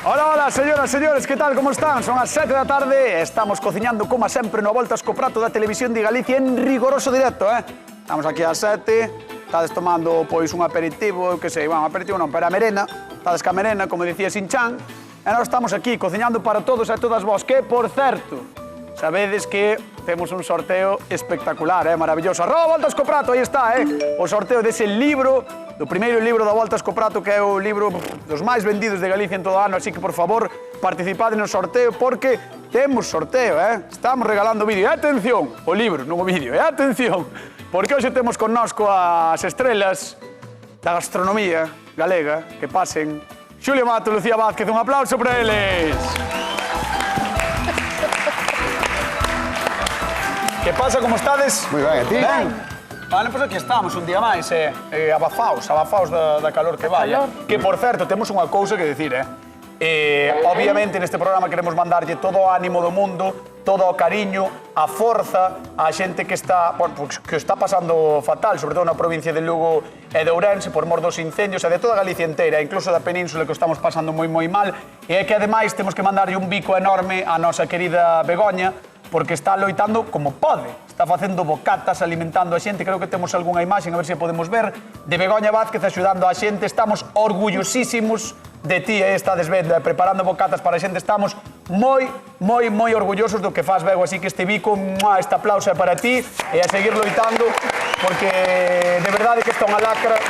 Hola, hola, señoras, señores, que tal, como están? Son as 7 da tarde e estamos cociñando, como sempre, no Voltas co Prato da Televisión de Galicia en rigoroso directo, Estamos aquí ás 7, estades tomando, pois, un aperitivo, que sei, bueno, un aperitivo non, pero a merena, estades ca merena, como dicía Sinchan, e nós estamos aquí cociñando para todos e todas vos, que, por certo, sabedes que temos un sorteo espectacular, maravilloso. Arroba Voltas co Prato, aí está, o sorteo dese libro, do primeiro libro da Voltas co Prato, que é o libro dos máis vendidos de Galicia en todo o ano, así que, por favor, participade no sorteo, porque temos sorteo, Estamos regalando vídeo. E atención, o libro, non o vídeo, e atención, porque hoxe temos connosco as estrelas da gastronomía galega que pasen. Xulio Mato, Lucía Vázquez, un aplauso para eles. Que pasa, como estades? Moi ben, e ti? Ben. Vale, pois aquí estamos, un día máis, abafaos da calor que vai. Que, por certo, temos unha cousa que dicir, Obviamente, neste programa queremos mandarlle todo o ánimo do mundo, todo o cariño, a forza, a xente que está, que está pasando fatal, sobre todo na provincia de Lugo e de Ourense, por mor dos incendios, e de toda Galicia inteira, incluso da península, que o estamos pasando moi mal, e é que, ademais, temos que mandarlle un bico enorme á nosa querida Begoña, porque está loitando como pode. Está facendo bocatas, alimentando a xente. Creo que temos algunha imaxe, a ver se podemos ver, de Begoña Vázquez axudando a xente. Estamos orgullosísimos de ti, estades vendo, preparando bocatas para a xente. Estamos moi orgullosos do que faz, Bego. Así que este bico, este aplauso é para ti e a seguir loitando, porque de verdade que está unha lacra,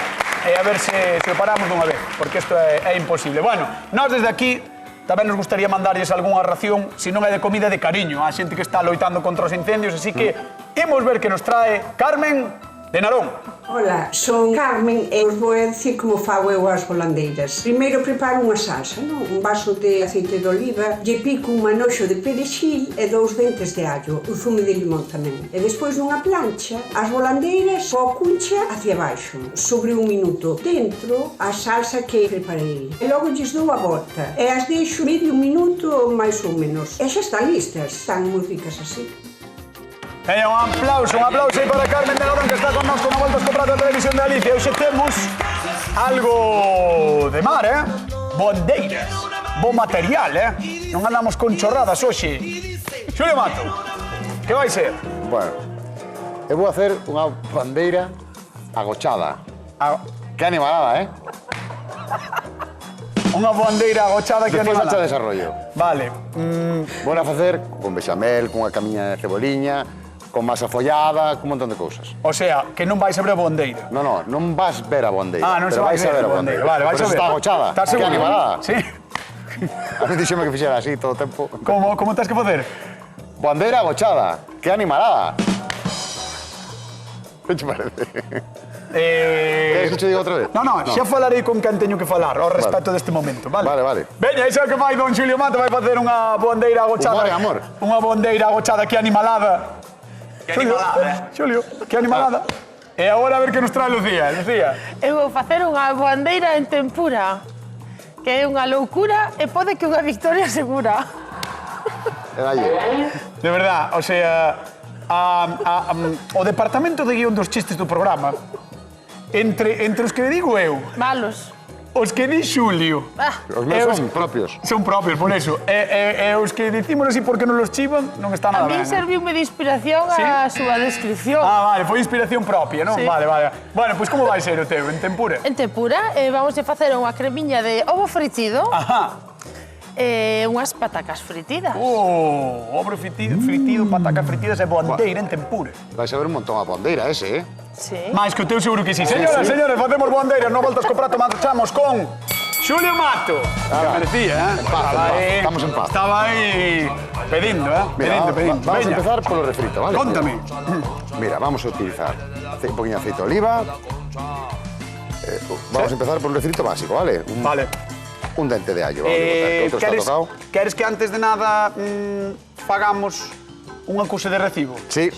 e a ver se o paramos dunha vez, porque isto é imposible. Bueno, nós desde aquí tamén nos gustaría mandarlles algunha ración, se non é de comida, de cariño, a xente que está loitando contra os incendios, así que imos ver que nos trae Carmen de Narón. Hola, son Carmen e os vou dicir como fago eu as volandeiras. Primeiro preparo unha salsa, non? Un vaso de aceite de oliva, lle pico un manoxo de perexil e 2 dentes de allo, un zume de limón tamén. E despois nunha plancha, as volandeiras coa cuncha hacia baixo, sobre 1 minuto. Dentro, a salsa que preparei. E logo lles dou a volta. E as deixo medio minuto, máis ou menos. E xa están listas, están moi ricas así. Un aplauso aí para Carmen de Narón, que está connosco na Voltas co Prato da Televisión de Galicia. Hoxe temos algo de mar, Bondeiras, bo material, Non andamos con chorradas hoxe. Xulio Mato, que vai ser? Bueno, eu vou hacer unha bandeira agochada. Que animalada, Unha bandeira agochada que Despois animalada. hacha desarrollo. Vale. Vou a facer con bechamel, con unha camiña de ceboliña, con masa follada, con un montón de cousas. O sea, que non vais a ver a bandeira. Non vas ver a bandeira. Non se pero vai ver a bandeira. Vale, vais a ver. Pero está agochada. Estás seguro? Que animalada. Sí. A mí dixeme que fixera así todo o tempo. Como tens que facer? Bandeira agochada. Que animalada. Que te parece? Queres que te diga outra vez? Non, xa falarei con quen teño que falar ao respecto deste momento, vale? Vale. Veña, iso é o que vai don Xulio Mato, vai facer unha bandeira agochada. Amor. Unha bandeira agochada, que animalada. Que animalada, Xulio, que animalada. E agora a ver que nos trae Lucía. Lucía. Eu vou facer unha bandeira en tempura, que é unha loucura e pode que unha victoria segura. E dalle. De verdad, o sea, o departamento de guión dos chistes do programa, entre os que digo eu, Malos. os que di Xulio, Os meus son propios. son propios, por eso, e os que dicimos así porque non los chivan, non está A nada mí ben. serviume de inspiración a súa descripción. Vale, foi inspiración propia, non? Sí. Vale. Bueno, pois como vai ser o teu, en tempura? En tempura vamos a facer unha cremiña de ovo fritido e unhas patacas fritidas. Ovo fritido, patacas fritidas e bandeira en tempura. Vai saber un montón a bandeira ese, Sí. Mais que o teu seguro que sí. Señoras, señores, facemos bandeiras, non Voltas co Prato, marchamos con Xulio Mato. Que merecía, Estamos en paz. Estaba aí pedindo, Mira, pedindo. vamos a Veña. empezar polo refrito, ¿vale? Contame. Mira, vamos a utilizar un poquinho de aceite de oliva. Vamos a empezar por un refrito básico, ¿vale? Vale. Un dente de allo. Vamos a botar, que outro está tocado. Queres que antes de nada fagamos unha cousa de recibo? Sí.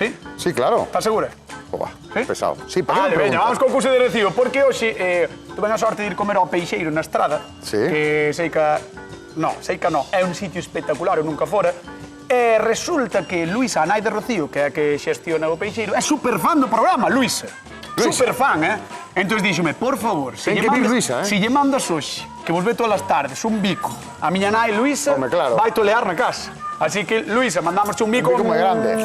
Sí? Sí, claro. Estás segura? Oba, Sí? pesado. Sí, ¿para Vale, qué me veña, vamos preguntas? con cousa de recibo, porque hoxe tuve a sorte de ir comer ao Peixeiro na Estrada, Sí. que sei que non, é un sitio espectacular, eu nunca fora, e resulta que Luisa, a nai de Rocío, que é a que xestiona o Peixeiro, é superfan do programa, Luisa. super fan, Entón díxome, por favor, se Ten que vir Luisa, lle mandas hoxe, que vos ve todas as tardes, un bico, a miña nai Luisa Home, claro. vai tolear na casa. Así que, Luisa, mandamos un bico... Un bico moi grande.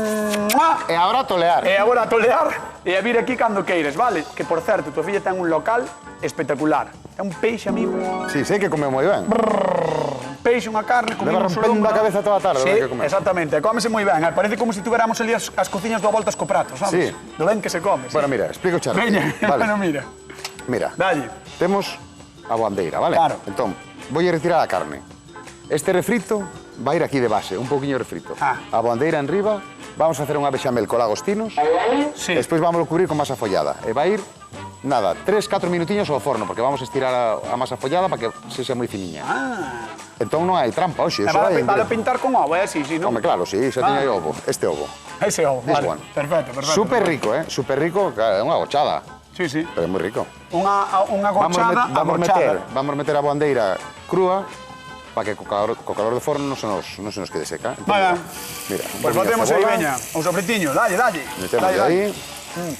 ¡Mua! E agora a tolear. E agora a tolear e a vir aquí cando queires, vale? Que, por certo, tua filla ten un local espectacular. É un peixe, amigo. Sí, sei que comeu moi ben. Un peixe, unha carne, Leva comimos rompendo a cabeza toda a tarde, Sí, ben que comemos. exactamente, cómese moi ben. Parece como se tuviéramos ali as cociñas do voltas co prato, sabes? Sí. Do ben que se come. Bueno, mira, explico xa. Veña, Vale. bueno, mira. Mira, Dalle. temos a boandeira, vale? Claro. Entón, voy a retirar a carne. Este refrito vai ir aquí de base, un poquinho refrito. Ah. A boandeira en riba, vamos a facer unha bechamel con lagostinos, Sí. despois vamos a cubrir con masa follada. E vai ir, nada, 3-4 minutiños ao forno, porque vamos a estirar a masa follada para que sexa moi finiña. Ah. Entón non hai trampa, E oxe, eso vai en vale directo. pintar con ovo, sí, non? Home, claro, sí, xa teño aí ovo, este ovo. Ese ovo, This vale. one. Perfecto, perfecto. Super rico, Super rico, claro, é unha gochada, Sí, sí. pero é moi rico. Unha gochada agochada. Vamos meter a boandeira crúa para que co calor do forno non se nos quede seca. Entón, Vaya. Mira, Pois un poquinho de facemos aí, cebola, veña, un sofritiño, dalle, dalle. Metemos Dalle, aí. dalle.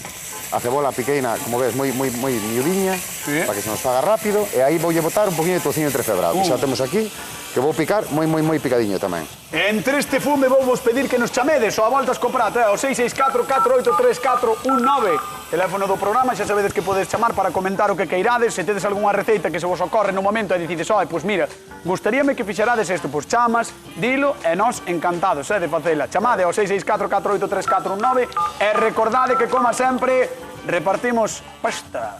A cebola piqueina, como ves, moi miudiña, Sí. para que se nos faga rápido. E aí voulle botar un poquinho de tociño entrefebrado, que xa temos aquí, que vou picar moi picadiño tamén. Entre este fume vou vos pedir que nos chamedes ao voltas co prato, o 664-483-419. Teléfono do programa, xa sabedes que podes chamar para comentar o que queirades. Se tedes algunha receita que se vos ocorre no momento e dicides, pois mira, gustaríame que fixerades isto, pois chamas, dilo e nós encantados de facela. Chamade ao 664-483-419 e recordade que, como sempre, repartimos pasta.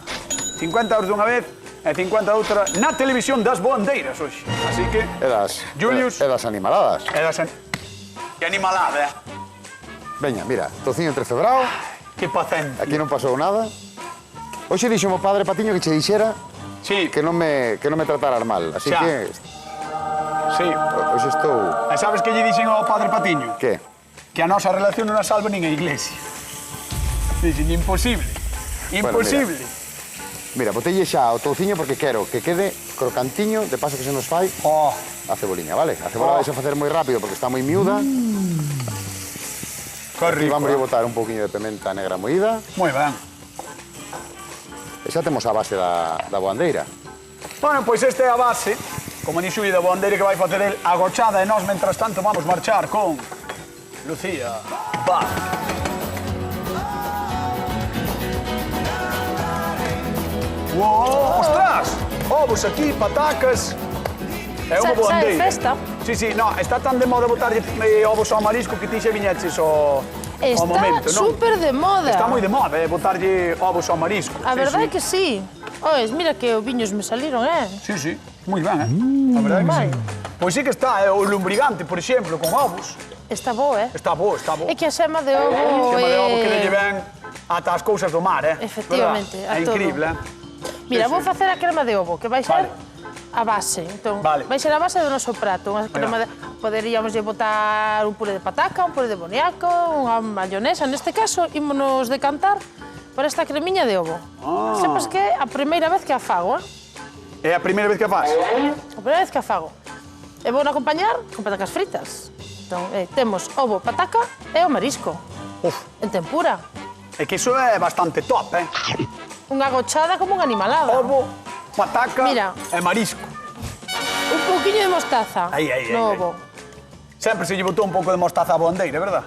50 euros dunha vez e 50 outra na televisión das boandeiras hoxe. Así que... E das, Julius. e das animaladas. Que animalada, Veña, mira, tociño entrefebrado, Que pacente. aquí non pasou nada. Hoxe dixo o padre Patiño que che dixera Sí, que non me trataras mal, así Xa. que sí. hoxe estou... E sabes que lle dixen ao padre Patiño? Que? Que a nosa relación non a salva nin a iglesia. Dixen, imposible. Imposible. Mira, botelle xa o touciño porque quero que quede crocantiño, de paso que se nos fai Oh, a ceboliña, vale? A cebola vais a facer moi rápido porque está moi miúda. que E rico. vamos a botar un poquinho de pimenta negra moída. Moi ben. E xa temos a base da boandeira. Bueno, pois esta é a base, como dixo da boandeira que vai facer el agochada e nós, mentras tanto, vamos marchar con Lucía Vázquez. Wow, ostras! Ovos aquí, patacas. É unha Xa é boandeira. festa. Sí, sí, no, está tan de moda botarlle ovos ao marisco que ti xa viñeches ao Está momento, non? súper de moda. Está moi de moda, botarlle ovos ao marisco. A Sí, verdade sí. é que sí. Oes, mira que os viños me saliron, Sí, sí, moi ben, A verdade é que sí. vai. Pois sí que está, o lumbrigante, por exemplo, con ovos. Está bo, Está bo, está bo. É que a xema de ovo Xema de ovo que lle ven ata as cousas do mar, Efectivamente, Verdad? a É todo. increíble, Mira, Sí, vou sí. facer a crema de ovo, que vai ser Vale. a base. Entón, Vale. vai ser a base do noso prato. Unha crema de... Poderíamos lle botar un puré de pataca, un puré de boniaco, unha mayonesa. Neste caso, ímonos decantar por esta cremiña de ovo. Sepas que é a primeira vez que a fago, É a primeira vez que a faz. A primeira vez que a fago. E vou acompañar con patacas fritas. Entón, temos ovo, pataca e o marisco. Uf, En tempura. é que iso é bastante top, Unha gochada como unha animalada. Ovo, pataca Mira. e marisco. Un pouquiño de mostaza Aí, aí, no aí, ovo. Sempre se lle botou un pouco de mostaza a boandeira, verdad?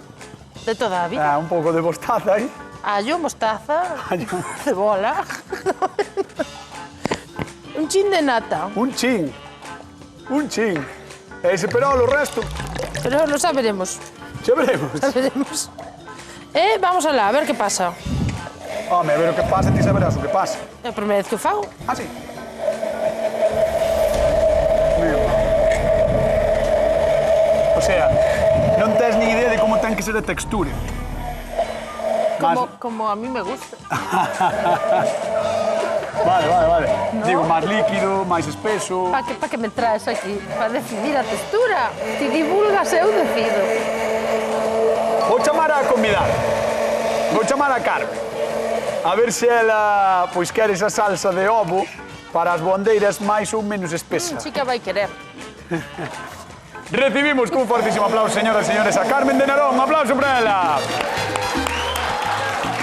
De toda a vida. Un pouco de mostaza aí. Allo, mostaza, Allo. cebola. Un chin de nata. Un chin. Un chin. E se pero o resto, Pero lo saberemos. xa veremos. Saberemos. E vamos alá, a ver que pasa. Home, a ver o que pasa, ti saberás o que pasa. É a primeira vez que o fago. Ah, sí. Meu. O sea, non tes ni idea de como ten que ser a textura. Como a mí me gusta. Vale. Digo, máis líquido, máis espeso. Pa que me traes aquí? Para decidir a textura. Ti divulgas, eu decido. Vou chamar a convidada. Vou chamar a Carmen. A ver se ela, pois, quere esa salsa de ovo para as boandeiras máis ou menos espesa. Chica vai querer. Recibimos cun fortísimo aplauso, señoras e señores, a Carmen de Narón. Un aplauso para ela.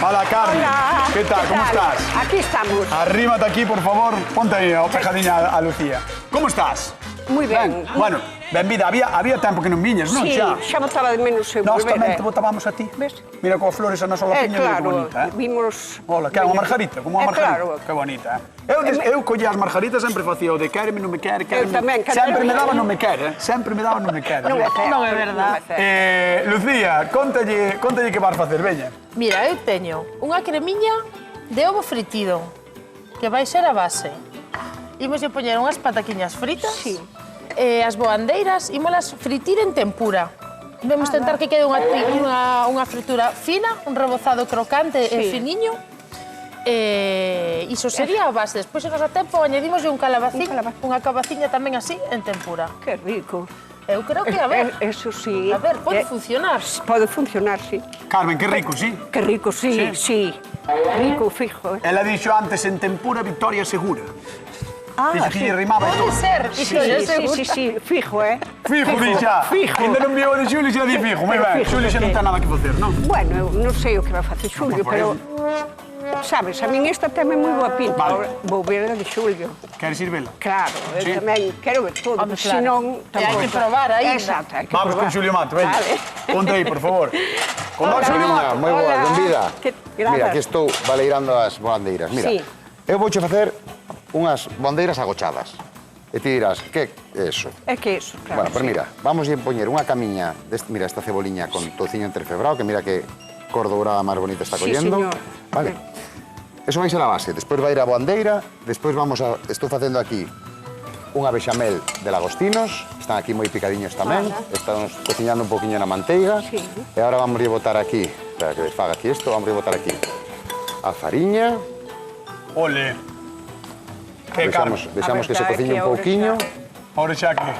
Hola, Carmen. Hola. ¿Qué tal? ¿Cómo estás? Aquí estamos. Arrímate aquí, por favor. Ponte aí a pejadiña a Lucía. Como estás? Moi ben. Bueno, benvida. Había tempo que non viñas, non? Sí, Xa. xa botaba de menos eu Nós volver. tamén te botábamos a ti. Ves? Mira coas flores a nosa lapiña, mira que Claro, bonita, eh? vimos... Hola, que é unha margarita, como unha margarita. Claro. Que bonita, eh? Eu collía as margaritas sempre facía o de quéreme, non me quere, quéreme. tamén, Sempre me daba non me quere, Sempre me daba non me quere. Non é certo. Non é verdad. Lucía, contalle que vas facer, veña. Mira, eu teño unha cremiña de ovo fritido, que vai ser a base. Imos de poñer unhas pataquiñas fritas, Sí. As boandeiras, ímolas fritir en tempura. Vamos tentar que quede unha fritura fina, un rebozado crocante e Sí. finiño. Iso sería a base. Despois, se nos a tempo, añadimos un calabacín, unha cabaciña tamén así, en tempura. Que rico. Eu creo que, a ver, Eso sí. a ver, pode funcionar. Pode funcionar, sí. Carmen, que rico, sí. Que rico, sí, sí. Rico, fijo. Ela dixo antes en tempura victoria segura. Dixo que sí. lle rimaba e Pode todo. ser, Sí, Victoria, sí, sí, fijo, Fijo, di xa. Fijo. Ainda non viu o de Xulio, xa di fijo. Moi ben, Fijo, Xulio xa non sí. ten nada que facer, non? Bueno, eu non sei o que vai facer Xulio, por pero... Sabes, a min esta teme moi boa pinta. Vale. Ahora vou ver a de Xulio. Queres ir vela? Claro, eu Sí. tamén quero ver todo, Home, porque claro. senón... E hai que probar aínda. Exacto, hai que Vamos probar. con Xulio Mato, veña. Vale. Ponte aí, por favor. Con don Xulio Xulio, Mato. moi boa, Hola. benvida. Gracias. Mira, aquí estou baleirando as boandeiras. Mira, Sí. eu vouche facer unhas boandeiras agochadas. E ti dirás, que é eso? É que iso, claro. Bueno, pues sí. mira, vamos a poñer unha camiña, mira esta ceboliña con tociño entrefebrado, que mira que cor dourada máis bonita está Sí, collendo. señor. Vale. Eso vai ser a base. Despois vai ir a boandeira, despois estou facendo aquí unha bechamel de lagostinos, están aquí moi picadiños tamén, estamos cociñando un poquinho na manteiga. Sí. E agora vamos a botar aquí, espera que desfaga aquí isto, vamos a botar aquí a fariña, Ole. Que Carmen. deixamos que se verdade é cociñe que un ahora pouquiño. Ahora xa que?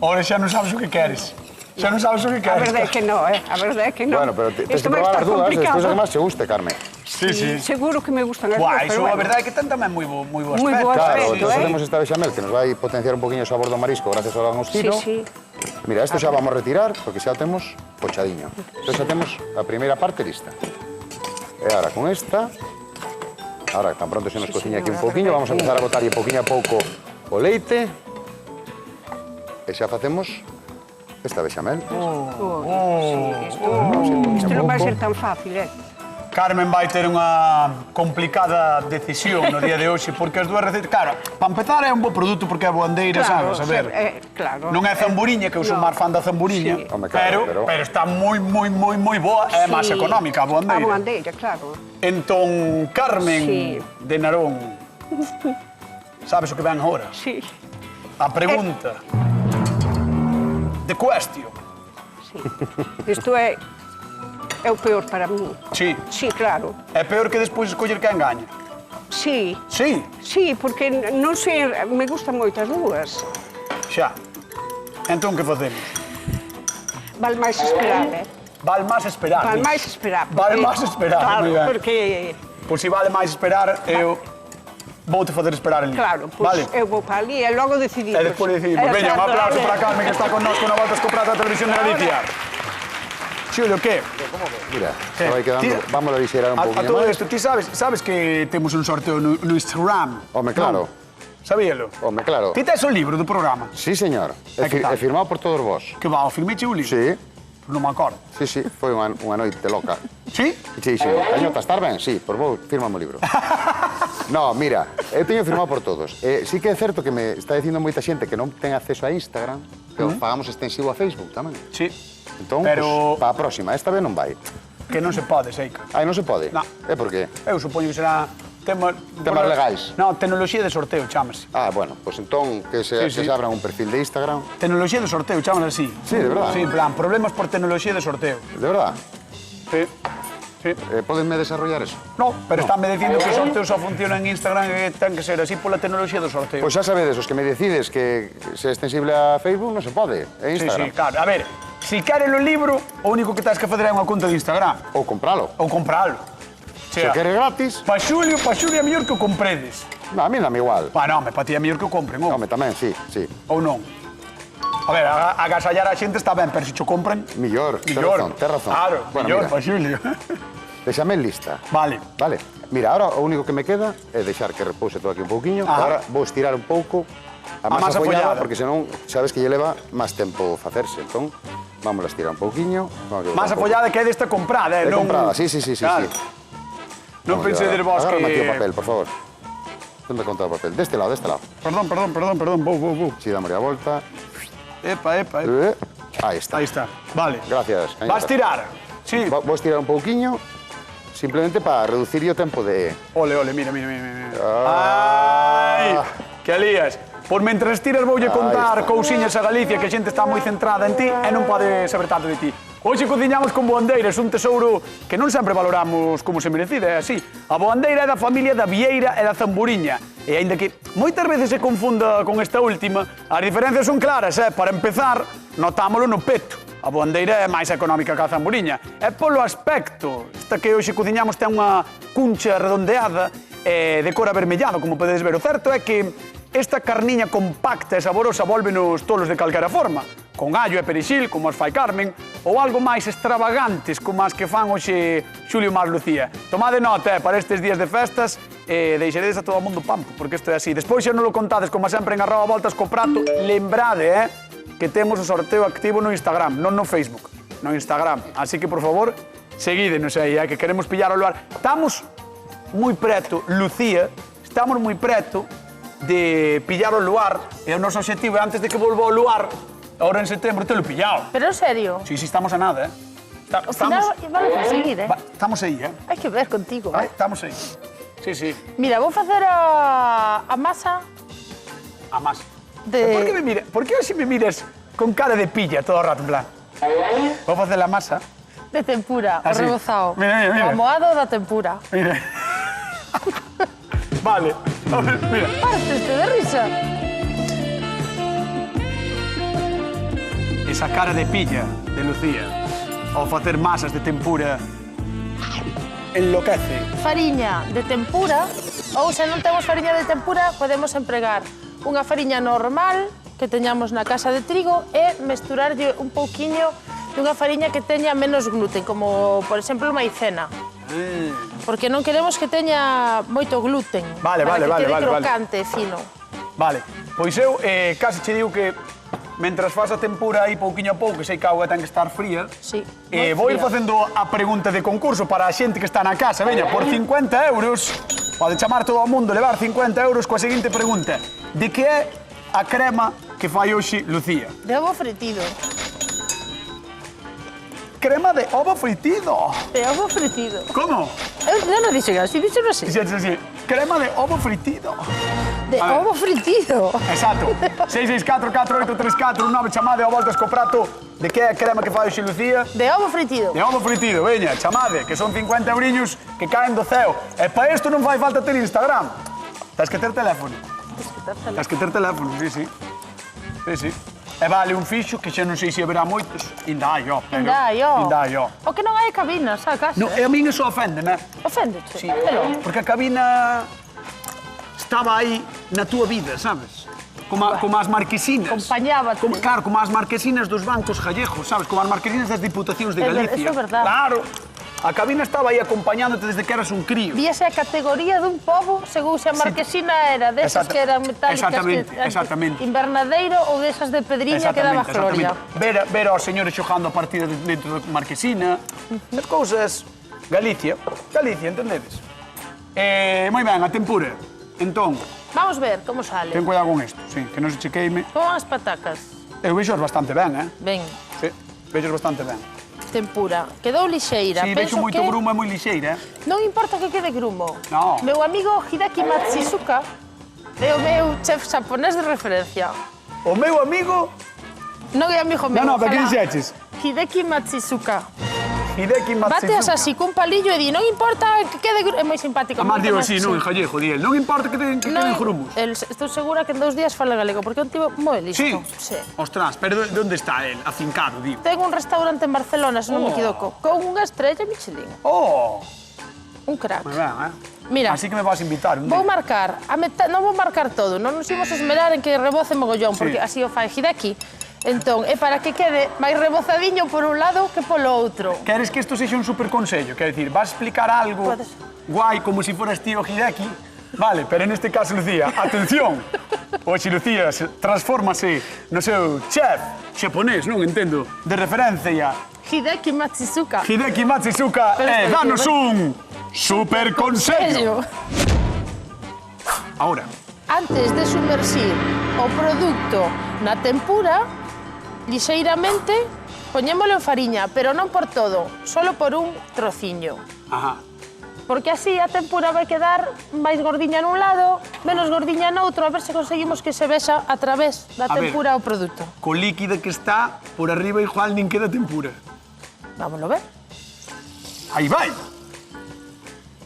Ahora xa non sabes o que queres. Xa non sabes o que A queres. verdade é que non, A verdade é que non. Bueno, pero tens Isto que vai probar estar as dúas, complicado. despois a que máis che guste, Carmen. Sí, sí. Seguro que me gustan as Buah, dúas, iso pero a bueno. verdade é que ten tamén moi bo Moi aspecto. bo Claro, aspecto, entón ¿eh? facemos esta bechamel que nos vai potenciar un poquinho o sabor do marisco gracias ao langostino. Sí, sí. Mira, isto xa vamos a retirar porque xa o temos pochadiño. Entón xa temos a primeira parte lista. E agora con esta, ahora tan pronto se nos cociña aquí un poquinho, vamos a empezar a botarlle poquinho a pouco o leite. E xa facemos esta bechamel. Isto non vai ser tan fácil, Carmen vai ter unha complicada decisión no día de hoxe, porque as dúas receitas... Claro, para empezar é un bo produto porque é boandeira, Claro, sabes? A ver, claro. non é zamburiña, que eu sou No. máis fan da zamburiña, Sí. Home, claro, pero está moi boa, é máis Sí. económica a A boandeira. boandeira, claro. Entón, Carmen Sí. de Narón, sabes o que ven agora? Sí, A pregunta. The question. sí. Isto é o peor para mí. Sí. Sí, claro. É peor que despois escoller quen gaña. Sí, Sí, sí, porque non sei, me gustan moito as dúas. xa. Entón, que facemos? Val máis esperar, Val máis esperar. Val dis. máis esperar. Val porque- máis esperar, Claro, moi ben. porque... Pois se vale máis esperar, eu voute facer esperar ali. Claro, pois Vale. eu vou para ali e logo decidimos. E despois decidimos. Veña, un aplauso para Carmen, que está con nós con a volta escoprata da Televisión de Galicia. Xulio, que? Mira, ¿Qué? xa vai quedando, Ti- vamos a lixerar un A poquinho todo máis. isto, ti sabes que temos un sorteo no Instagram? Home, claro. Non? Sabíalo? Home, claro. Ti tes o libro do programa? Sí, señor. E que tal? É firmado por todos vos. Que va, o filmeche o libro? Sí, Non me acordo. sí, foi unha noite loca. Sí? Sí, sí. Cañota, estar ben? Sí, por vos, fírmame o libro. No, mira, eu teño firmado por todos. Sí que é certo que me está dicindo moita xente que non ten acceso a Instagram, que o pagamos extensivo a Facebook tamén. Sí. Entón, Pero- pues, para a próxima, esta vez non vai. Que non se pode, Seica. Ai, non se pode? No. É por qué? Eu supoño que será... Temas legais. Non, tecnoloxía de sorteo, chámase. Ah, bueno, pues entón que se, Sí, sí. que se abra un perfil de Instagram. Tecnoloxía de sorteo, chámase así. Sí, de verdad. Sí, en plan, problemas por tecnoloxía de sorteo. De verdad? Sí. Sí. Podenme desarrollar eso? No, pero estánme dicindo que o sorteo só funciona en Instagram e ten que ser así pola tecnoloxía do sorteo. Pois xa sabedes, os que me decides que se é extensible a Facebook non se pode, é Sí, Instagram. sí, claro. A ver, si queres o libro, o único que tens que facer é unha conta de Instagram. Ou compralo. Ou compralo. Se quere gratis, Pa Xulio é mellor que o compredes. no, a mí dame igual. Pa, non, pa ti é mellor que o compren, ou? Home, tamén, sí, sí. Ou non? A ver, agasallar a xente está ben, pero se cho compren... Millor, tes Millor. razón, tes razón. Claro, Bueno, millor, mira, pa Xulio. Bechamel lista. Vale. Vale. Mira, ahora o único que me queda é deixar que repouse todo aquí un pouquiño. Agora vou estirar un pouco a masa follada, porque senón sabes que lle leva máis tempo facerse. Entón, vamos a estirar un pouquiño. Masa follada que é desta comprada, De comprada, sí. Non pensedes vos que... Agárrame aquí o papel, por favor. Onde conta o papel? Deste lado. Perdón. Vou. Si, damos a volta. Epa. Aí está. Aí está. Vale. Gracias. Vas tirar. Sí. Vou estirar un pouquiño, simplemente para reducir o tempo de... Ole, mira. Ai, que lías. Por mentras tiras voulle contar cousiñas a Galicia que a xente está moi centrada en ti e non pode saber tanto de ti. Hoxe cociñamos con boandeiras, un tesouro que non sempre valoramos como se merecida, é así. A boandeira é da familia da vieira e da zamburiña. E aínda que moitas veces se confunda con esta última, as diferencias son claras, Para empezar, notámolo no peto. A boandeira é máis económica que a zamburiña. É polo aspecto. Esta que hoxe cociñamos ten unha cuncha redondeada e de cor avermellado, como podedes ver. O certo é que esta carniña compacta e saborosa volvenos tolos de calquera forma, con allo e perexil, como as fai Carmen, ou algo máis extravagantes, como as que fan hoxe Xulio máis Lucía. Tomade nota, para estes días de festas, deixaredes a todo o mundo pampo, porque isto é así. Despois xa non lo contades, como sempre, en @voltas co prato, lembrade, que temos o sorteo activo no Instagram, non no Facebook, no Instagram. Así que, por favor, seguídenos aí, que queremos pillar o lugar. Estamos moi preto, Lucía, estamos moi preto de pillar o luar, e o noso objetivo é antes de que volva ao luar, ahora en setembro, te lo pillado. Pero en serio? Sí, estamos a nada, Ao final van a conseguir, Estamos aí, Hai que ver contigo, Estamos aí. Sí. Mira, vou facer a masa... A masa. De... Por que hoxe me miras con cara de pilla todo o rato, en plan? Vou facer a masa. De tempura, o Así. rebozado. Mira. O amoado da tempura. Mira. Vale. A ver, mira. Parteste de risa. Esa cara de pilla de Lucía ao facer masas de tempura enloquece. Fariña de tempura, ou se non temos fariña de tempura, podemos empregar unha fariña normal que teñamos na casa de trigo e mesturarlle un pouquiño dunha fariña que teña menos gluten, como, por exemplo, maicena. Porque non queremos que teña moito gluten. Vale. Para que quede crocante, fino. Vale, pois eu casi che digo que mentras faz a tempura aí pouquiño a pouco, que sei que a auga ten que estar fría, Sí, vou ir facendo a pregunta de concurso para a xente que está na casa. Veña, por 50 euros, pode chamar todo o mundo, levar 50 euros coa seguinte pregunta. De que é a crema que fai hoxe Lucía? De ovo fritido. Crema de ovo fritido. De ovo fritido. Como? Eu non dixen así, dixen así. Sí. Crema de ovo fritido. De A ver. ovo fritido. Exacto. 664-4834-19, chamade ao voltas co prato. De que é a crema que fai hoxe Lucía? De ovo fritido. De ovo fritido, veña, chamade, que son 50 euriños que caen do ceo. E para isto non fai falta ter Instagram. Tens que ter teléfono. Tens que ter teléfono, sí. E vale un fixo que xa non sei se haberá moitos. Inda hai, Inda hai, O que non hai cabinas a casa. No, e a min iso oféndeme. Oféndete. Sí, Pero, porque a cabina estaba aí na túa vida, sabes? Como as marquesinas. acompañábate. Claro, como as marquesinas dos bancos gallegos, sabes? Como as marquesinas das diputacións de Galicia. Eso é verdad. Claro. A cabina estaba aí acompañándote desde que eras un crío. víase a categoría dun pobo según se a marquesina era desas que eran metálicas Exactamente. invernadeiro ou desas de pedriña que daba gloria. Ver aos señores xogando a partida dentro da marquesina. As cousas... Galicia, entendedes? Moi ben, a tempura. Entón, Vamos ver como sale. ten cuidado con isto, sí, que non se che queime. Con as patacas. Eu vexo bastante ben, Ben, Sí, vexo bastante ben. tempura. Quedou lixeira. Sí, vexo Penso moito que grumo e moi lixeira, non importa que quede grumo. No. Meu amigo Hideki Matsuzuka é o meu chef xaponés de referencia. O meu amigo Non é amigo meu. No, pero que ojalá. dixeches? Hideki Matsuzuka. Hideki Matsuzuka. Bateas así cun palillo e di, non importa que quede grumo. É moi simpático. Además, moito digo máis así, non en gallego, di el. Non importa que queden grumos. Estou segura que en 2 días fala galego, porque é un tipo moi listo. Sí? Ostras, pero de onde está el? Afincado, digo. Ten un restaurante en Barcelona, se non me equivoco, con unha estrella Michelin. Oh, Un crack. moi ben, Mira, Así que me vas a invitar un vou día. marcar, non vou marcar todo, non nos imos esmerar en que reboce mogollón, porque así o fai Hideki. Entón, é para que quede máis rebozadiño por un lado que polo outro. Queres que isto sexa un superconsello? Quer decir, vas a explicar algo Podes. guai como si fueras tío Hideki, vale, pero neste caso, Lucía, atención, hoxe Lucía transfórmase no seu chef xaponés, non entendo, de referencia, Hideki Matsuzuka. Hideki Matsuzuka, Pero espera, danos que- un superconsello. Ahora, Antes de sumerxir o produto na tempura, lixeiramente poñémolo en fariña, pero non por todo, solo por un trociño. ajá, Porque así a tempura vai quedar máis gordiña nun lado, menos gordiña noutro, a ver se conseguimos que se vexa a través da A ver. tempura o produto. co líquido que está por arriba igual nin queda tempura. Vámonos ver. Aí vai.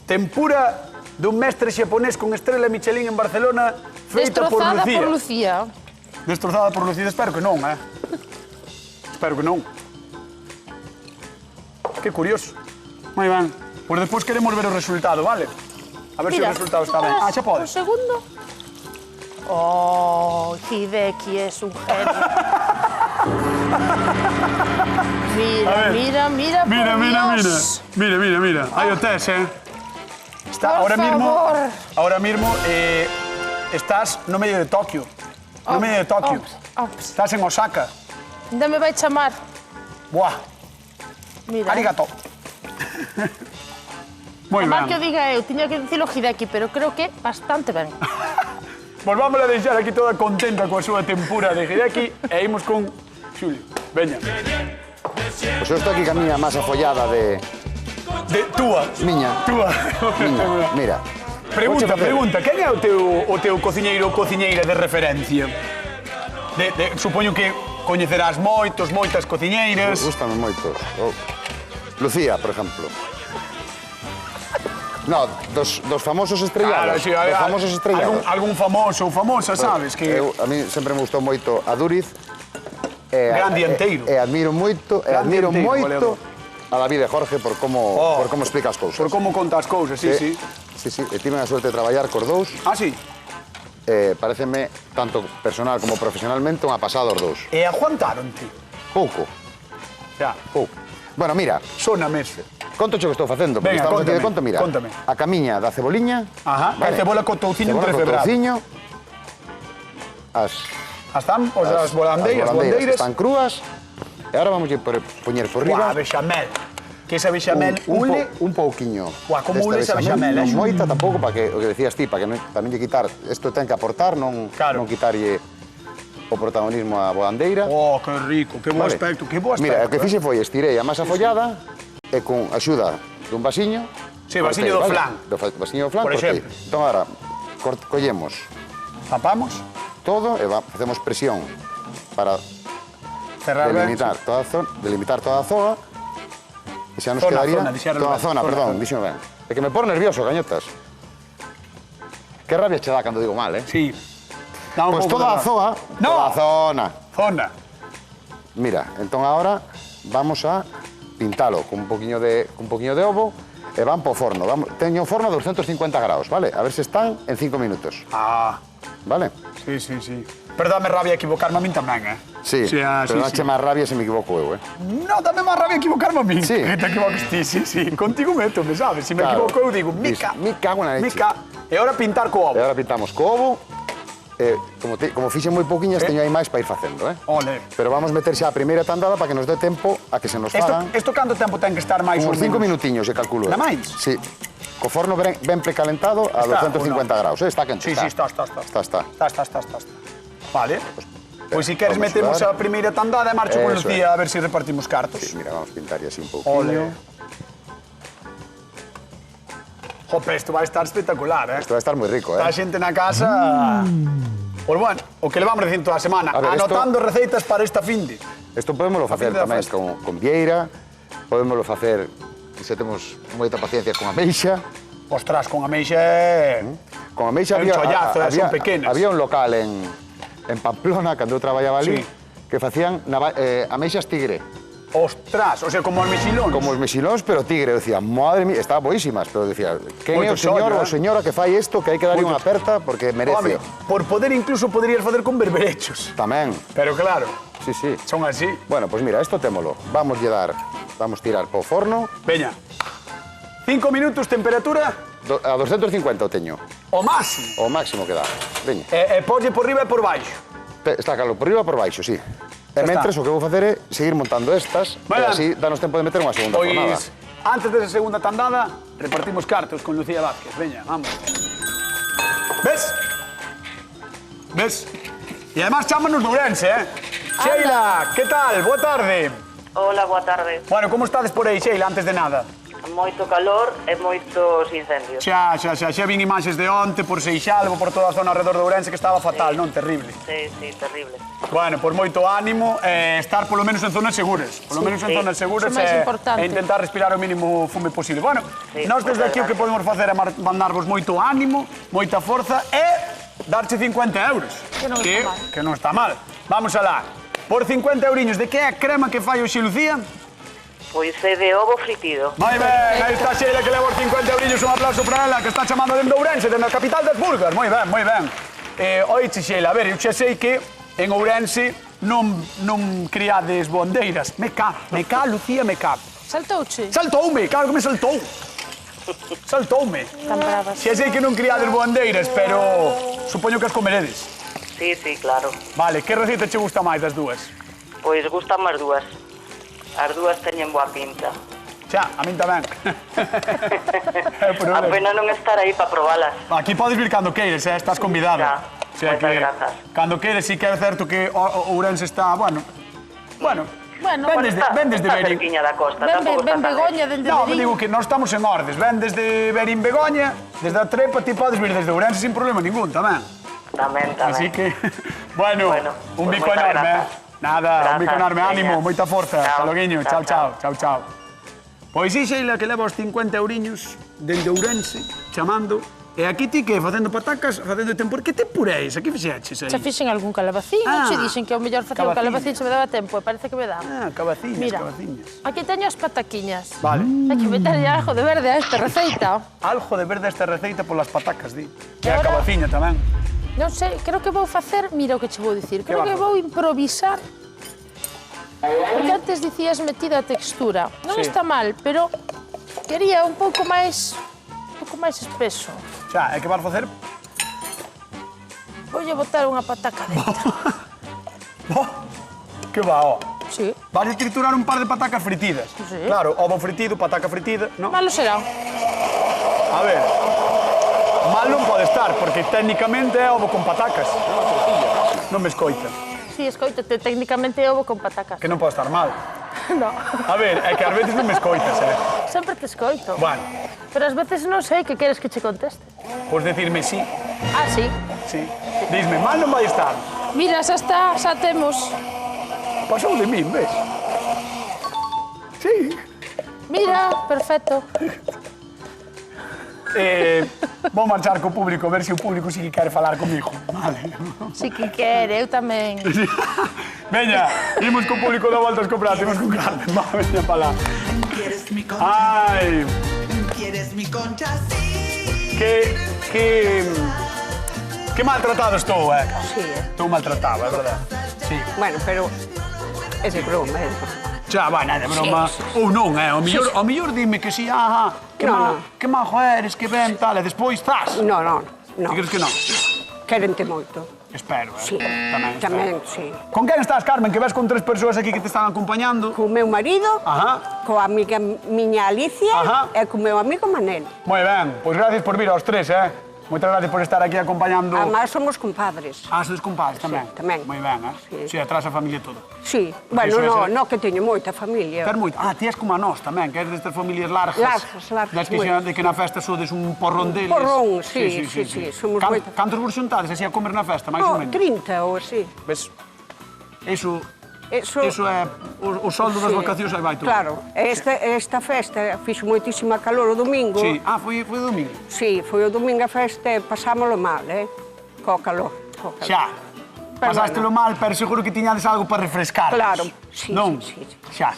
Tempura dun mestre xaponés con estrela Michelin en Barcelona, feita por Destrozada Lucía. por Lucía. Destrozada por Lucía, espero que non, Espero que non. Que curioso. Moi ben. Pois despois queremos ver o resultado, vale? A ver se o resultado está ben. Ah, xa Un podes. segundo. Oh, Hideki es un genio. A ver. Mira, mira, Mira, por mira, mira. Dios. Mira. Hai o test, Está Por favor. ahora mismo estás no medio de Tokio. No medio de Tokio. Ops. Estás en Osaka. Ainda me vai chamar. Buah, Mira. arigato. Moi Mal que o ben. diga eu, tiña que dicilo Hideki, pero creo que bastante ben. Pois vamos a deixar aquí toda contenta coa súa tempura de Hideki e imos con Xulio. Veña. Pois eu estou aquí ca miña masa follada de Túa. miña. Túa. Mira. Pregunta, Vouche facer- pregunta, quen é o teu cociñeiro ou cociñeira de referencia? Supoño que coñecerás moitas cociñeiras. Gústame moito. Lucía, por exemplo. No, dos famosos estrellados. sí, dos famosos estrellados. algún famoso ou famosa, sabes? Que A mí sempre me gustou moito a Duriz. Gran dianteiro. E admiro moito, Gran dianteiro, moito goleador. a David e Jorge por como explica as cousas. por como conta as cousas, sí. Sí, e tive a sorte de traballar cos dous. Ah, sí. Pareceme, tanto personal como profesionalmente, unha pasada os dous. E aguantaronte. Pouco, Xa, pouco. Bueno, mira, sóname ese. conto o que estou facendo, porque Venga, estamos aquí de cóntame, conto, mira. cóntame. A camiña da ceboliña. Ajá, e cebola co touciño cebola co entreferrado. touciño. As Están, as volandeiras, están crúas. E agora vamos a poñer por Guau, riba bechamel. Que esa bechamel ule... un pouquiño. Guau, como desta ule esa bechamel, non eh? moita tampouco, para que, o que decías ti, para que non lle quitar, isto ten que aportar, non, Claro. non quitarlle o protagonismo á boandeira. Oh, que rico, que bo Vale. aspecto, que bo aspecto. Mira, o que eh. fixe foi estirei a masa follada e con axuda dun vasiño. Sí, vasiño do flan. Vasiño do flan, Por cortei. exemplo. Entón, agora, collemos Tapamos, todo e facemos presión para cerrar ben. delimitar toda a zoa. E xa nos Zona, quedaría... zona, dixeron toda a ben, zona, zona, perdón, zona. dixo ben. É que me pone nervioso, gañotas. Que rabia che dá cando digo mal, eh? Sí. Dá un Pois pouco toda de a rabia. zoa, No. toda a zona. Zona. Mira, entón agora vamos a pintalo con un poquinho de ovo e van po forno. Teño o forno a 250 graus, vale? A ver se están en 5 minutos, Ah, vale? sí. Pero dame rabia equivocarme a min tamén, Sí, pero dache máis rabia se me equivoco eu, eh? No, dame máis rabia equivocarme a min. Sí. Que te equivoques ti, sí. Contigo meto, me sabes? Si me Claro. equivoco eu digo, Dis, mica. "Me cago na leche". Mica. E ahora pintar co ovo. E agora pintamos co ovo. Como fixe moi pouquiñas, teño aí máis para ir facendo, eh? Ole. Pero vamos meter xa a primeira tandada para que nos dé tempo a que se nos fagan Isto canto tempo ten que estar máis ou uns 5 menos? minutiños, e calculo. Na máis? Sí. Co forno ben precalentado a Está, 250 ou graus, eh? Está quente. Sí, está. Está. Vale. Pois si queres vamos metemos sudar. a primeira tandada e marcho con Eso Lucía a ver si repartimos cartos. Sí, mira, vamos a pintar así un Ole. pouquinho. Jope, isto vai estar espectacular, eh? Isto vai estar moi rico, A eh? xente na casa... Pois bueno, o que le vamos dicindo toda a semana, A ver, anotando receitas para esta finde. Isto podémoslo facer fin da tamén festa. con vieira, podémoslo facer, se temos moita paciencia, con ameixa. Ostras, con ameixa é... Con ameixa É un chollazo, son pequenas. había un local en Pamplona, cando eu traballaba ali, Sí. que facían ameixas tigre. Ostras, o sea, como os mexilóns. Como os mexilóns, pero tigre. Eu dicía, madre mía, estaba boísimas, pero decía, quen é o señor ou señora que fai isto, que hai que darlle unha aperta porque merece. Por poder incluso poderías facer con berberechos. Tamén. Pero claro, Sí, sí. son así. Bueno, pois mira, isto témolo. Vamos tirar po forno. Veña, 5 minutos, temperatura A 250 o teño. o máximo. O máximo que dá. Veña. Polle por riba e por baixo. Está calor por riba e por baixo, sí. E mentres o que vou facer é seguir montando estas e así danos tempo de meter unha segunda fornada. Pois, antes desa segunda tandada, repartimos cartos con Lucía Vázquez. Veña, vamos. ¿Ves? ¿Ves? E además chámanos de Ourense, Sheila, que tal? Boa tarde. Hola, boa tarde. Bueno, como estades por aí, Sheila, antes de nada? Moito calor e moitos incendios. Xa vin imaxes de onte por Seixalbo, por toda a zona alrededor de Ourense, que estaba fatal, non? Terrible. Sí, terrible. Bueno, por moito ánimo, estar polo menos en zonas seguras. Polo menos en zonas seguras Iso é máis importante. e intentar respirar o mínimo fume posible. Bueno, nós desde aquí o que podemos facer é mandarvos moito ánimo, moita forza e darche 50 euros. Que non está mal. Vamos alá. Por 50 euriños, de que é a crema que fai hoxe Lucía? Pois é de ovo fritido. Moi ben, aí está Sheila que leva os 50 eurillos, un aplauso para ela que está chamando dende Ourense, dende a capital das burgas. Moi ben, moi ben. Oiche, Sheila, a ver, eu xa sei que en Ourense non criades bondeiras. Me ca, Lucía, me ca. Saltouche? Saltoume, claro que me saltou. Saltoume. Tan bravas. Xa sei que non criades bondeiras, pero supoño que as comeredes. Sí, claro. Vale, que receta che gusta máis das dúas? Pois gustan as dúas. As dúas teñen boa pinta. Xa, a min tamén. A pena non estar aí para probalas. Aquí podes vir cando queires, estás convidada. Xa, moitas grazas. Cando queres, sí que é certo que Ourense está, bueno, ven desde está Berín. cerquiña da costa, Ben tampouco está tan Begoña lejos. dende No, me Berín. digo que nós estamos en Ordes, ven desde Berín Begoña, desde a Trepa, ti podes vir desde Ourense sin problema ningún, tamén. Tamén. Así que, bueno, un pois bico moitas enorme, grazas. Nada, un bico Grazas, enorme, ánimo, veña. moita forza, Chao. hasta loguiño, Chao, chao. Pois sí, Sheila, que leva os 50 euriños dende Ourense, chamando, e aquí ti que facendo patacas, facendo tempor, que temporéis, aquí fixeches aí? Xa fixen algún calabacín, che dixen que é o mellor facer un calabacín, se me daba tempo, e parece que me dá. Cabaciñas, Mira, cabaciñas. aquí teño as pataquiñas. Vale. Hai que meterlle algo de verde a esta receita. Algo de verde esta receita polas patacas, di. E a ahora- cabaciña tamén. Non sei, creo que vou facer, mira o que che vou dicir, creo vas que facer? vou improvisar. Porque antes dicías metida a textura. Non Sí. está mal, pero quería un pouco máis espeso. Xa, é que vas facer? Voulle botar unha pataca dentro. Que va, ó. Sí. Vas a triturar un par de patacas fritidas. Sí. Claro, ovo fritido, pataca fritida, non? Malo será. A ver. Mal non pode estar, porque técnicamente é ovo con patacas. Non me escoita. Sí, escoítate, técnicamente ovo con patacas. Que non pode estar mal. No. A ver, é que ás veces non me escoitas, Sempre te escoito. Bueno, Pero ás veces non sei que queres que che conteste. podes decirme sí, Ah, sí. sí. Disme, mal non vai estar. Mira, xa está, xa temos. Pasou de min, ves? Sí. Mira, perfecto. Vou marchar co público, a ver se o público sí que quere falar comigo. Vale. Si que quere, eu tamén. Veña, imos co público da volta aos comprar, imos con Carmen. Va, veña pa lá. ¿Quieres mi concha? Ai, ¿Quieres mi concha? Sí. que maltratado estou, Sí, Estou maltratado, é verdade. Sí. Bueno, pero é de broma, Xa, vai, nada, broma. Ou non, o mellor dime que si, que majo eres, que ben, tal, e despois, zas. Non. Ti crees que non? Quérente moito. Espero, Sí, Tamén, sí. Con quen estás, Carmen, que ves con 3 persoas aquí que te están acompañando? Co meu marido, Ajá. coa amiga miña Alicia Ajá. e co meu amigo Manel. Moi ben, pois gracias por vir aos 3, Moitas gracias por estar aquí acompañando... Además somos compadres. sois compadres tamén? Sí, tamén. Moi ben, Sí. Si, atrás a familia toda. Sí, Porque bueno, iso é no, que teño moita familia. Ter moito. Ti és como a nós tamén, que és destas familias largas. Largas, Das que, de que na festa sodes un porrón deles. Porrón, sí, somos moita. Cantos vos xuntades así a comer na festa, máis ou menos? 30 ou así. Ves? Iso Eso é o soldo das sí, vacacións, aí vai todo. Claro, esta festa fixo moitísima calor o domingo. Sí, foi o domingo. Sí, foi o domingo a festa e pasámolo mal, co calor. Xa. Pasástelo mal, pero seguro que tiñades algo para refrescar. Claro, sí, Non? sí. Xa.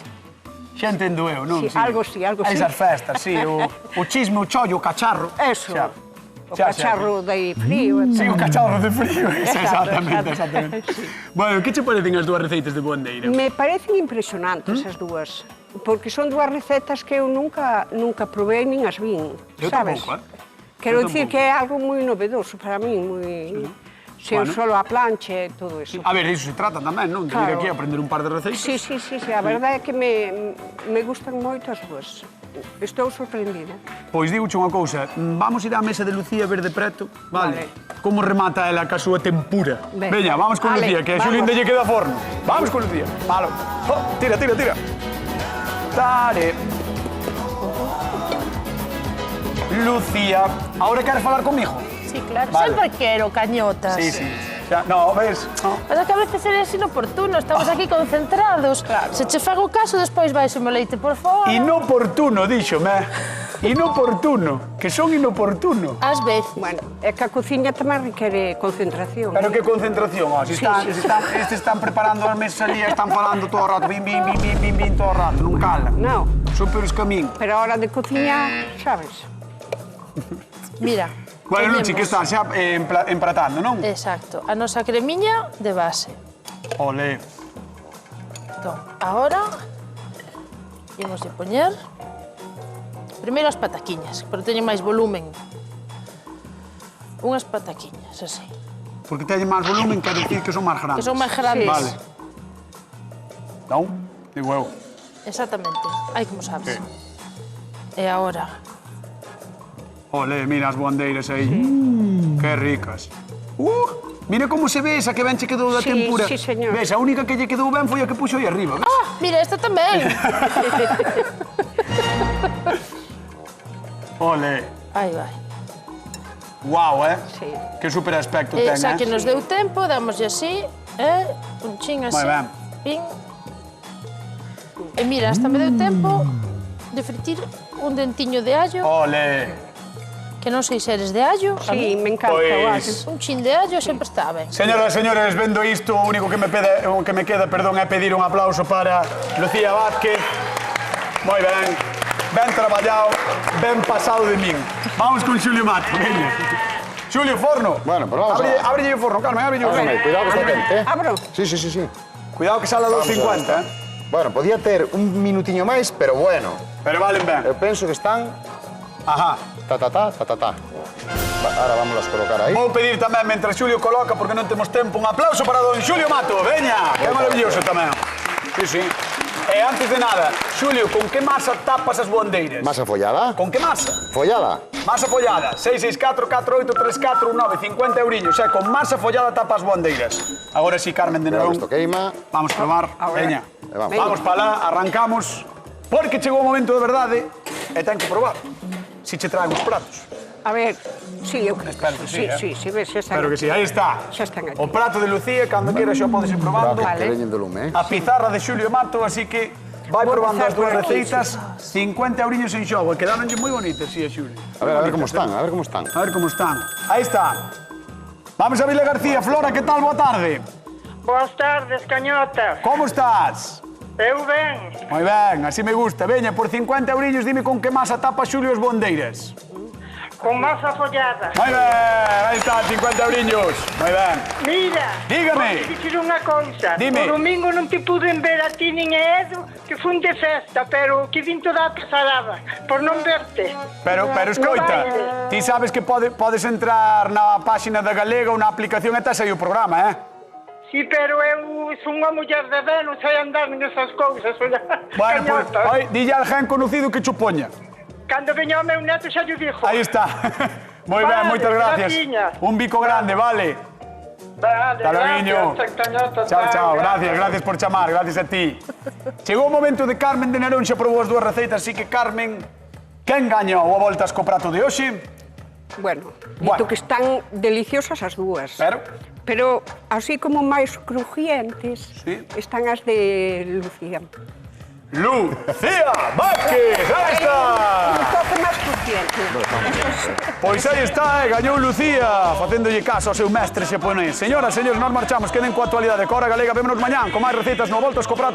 Xa entendo eu, non? Sí, algo sí, algo sí. Esas festas, sí, o chisme, o chollo, o cacharro. Eso, Xa. o Xa, xa. cacharro de frío. Sí, o cacharro de frío, exactamente, exacto. exactamente. Bueno, que che parecen as dúas receitas de boandeira? Me parecen impresionantes as dúas, porque son dúas recetas que eu nunca probei nin as vin, Eu sabes? tampouco, Quero Eu dicir tampouco. que é algo moi novedoso para min, moi... Se eu Bueno. solo a plancha e todo eso. A ver, iso se trata tamén, non? De vir Claro. aquí a aprender un par de receitas. Sí, a verdade é que me gustan moito as dúas. Estou sorprendida. Pois digoche unha cousa, vamos ir á mesa de Lucía ver de preto, vale? Vale. Como remata ela ca súa tempura. Ben. Veña, vamos con Vale, Lucía, que a vamos. Xulín lle queda forno. Vamos con Lucía. Malo. Oh, tira. Tare. Lucía, ahora queres falar comigo? Sí, claro. Vale. Sempre quero, cañotas. Sí. Xa, no, ves? No. Mas é que a veces eres inoportuno, estamos aquí concentrados. Se che fago caso, despois vais o meu leite por fora. Inoportuno, díxome. Inoportuno, que son inoportuno. Ás veces. Bueno, é que a cociña tamén requere concentración. Pero que concentración, ó. Sí. Estes están preparando as mesas ali, están falando todo o rato, bim, todo o rato, non cala. No. Son peores que a min. Pero a hora de cociñar, sabes? Mira. Bueno, Luchi, que tenemos- estás xa empratando, non? Exacto. A nosa cremiña de base. Olé. Entón, agora imos de poñer primeiro as pataquiñas, pero teñen máis volumen. Unhas pataquiñas, así. Porque teñen máis volumen, quer dicir que son máis Que grandes. son máis grandes. Vale. Non? Digo eu. Exactamente. Ai, como sabes. Sí. E agora, Olé, mira as boandeiras aí. Que ricas. Mira como se ve esa que ben che quedou da Sí, tempura. sí, señor. Ves, a única que lle quedou ben foi a que puxo aí arriba, ves? mira, esta tamén. Olé. Aí vai. Guau, Sí. Que super aspecto E ten, xa que nos deu tempo, damoslle así, un chin así. Moi ben. Pin. E mira, hasta me deu tempo de fritir un dentiño de allo, Olé. que non sei se eres de allo. a Sí, mí me encanta o Pois- allo. Un chin de allo sempre está ben. Señoras e señores, vendo isto, o único que me queda, é pedir un aplauso para Lucía Vázquez. Moi ben, ben traballado, ben pasado de min. Vamos con Xulio Mato, veña. Xulio, forno. Bueno, pues vamos a- Ábrelle o forno, Carmen, ábrelle o Ábreme, forno. cuidado que está quente, ¿eh? Abro. Sí. Cuidado que sale a 2,50, Bueno, podía ter un minutiño máis, pero bueno. Pero valen ben. Eu penso que están Ajá. ta. Ahora vamos a colocar aí. Vou pedir tamén, mentre Xulio coloca, porque non temos tempo, un aplauso para don Xulio Mato. Veña, que maravilloso tamén. Sí. E antes de nada, Xulio, con que masa tapas as boandeiras? Masa follada. Con que masa? Follada. Masa follada, 664-4834-9, 50 eurillos, con masa follada tapas boandeiras. Agora sí, Carmen de Cuidado Nerón, que esto queima. vamos a probar, veña. Vamos. Vamos para lá, arrancamos, porque chegou o momento de verdade e ten que probar. Si che traen os pratos. A ver, sí, eu Espero que sí, sí, ves, xa están. Espero que sí, aí está. Xa están aquí. O prato de Lucía, cando queira xa podes ir probando. Que Vale. veñen do lume, A pizarra de Xulio Mato, así que vai Vou probando empezar as dúas por aquí. receitas, 50 eurillos en xogo, e quedaronlle moi bonitas, sí, a Xulio. A ver cómo están, a ver cómo están. A ver cómo están. Ahí está. Vamos a Vila García. Flora, ¿qué tal? Boa tarde. Boas tardes, cañotas. ¿Cómo estás? Eu ben. Moi ben, así me gusta. Veña, por 50 eurillos, dime con que masa tapa Xulio os bondeiras. Con masa follada. Moi ben, aí está, 50 eurillos. Moi ben. Mira, Dígame. vou dicir unha cousa. Dime. O domingo non te puden ver a ti nin a Edu, que fun de festa, pero que vin toda a pesarada, por non verte. Pero escoita, No ti sabes que podes entrar na páxina da Galega ou na aplicación e tes aí o programa, Sí, pero eu son unha muller de ben, non sei andar nesas cousas, ola. Bueno, pues, Cañota. oi, dille a alguén conocido que chupoña. Cando veña o meu neto xa lle dixo. Aí está. Moi ben, Vale, moitas gracias. graciñas. Un bico grande, vale. Vale, Hasta luego. gracias, cañota. Chao, gracias por chamar, gracias a ti. Chegou o momento de Carmen de Nerón, xa probou as dúas receitas, así que Carmen, quen gañou a voltas co prato de hoxe? Bueno, Bueno. dito que están deliciosas as dúas. Pero así como máis crujientes Sí. están as de Lucía. Lucía Vázquez, aí está. Un pouco máis crujiente. Pois aí está, gañou Lucía, facéndolle caso ao seu mestre xaponés. Señoras, señores, nós marchamos, queden coa actualidade. Cora Galega, vémonos mañán con máis receitas no voltas co prato.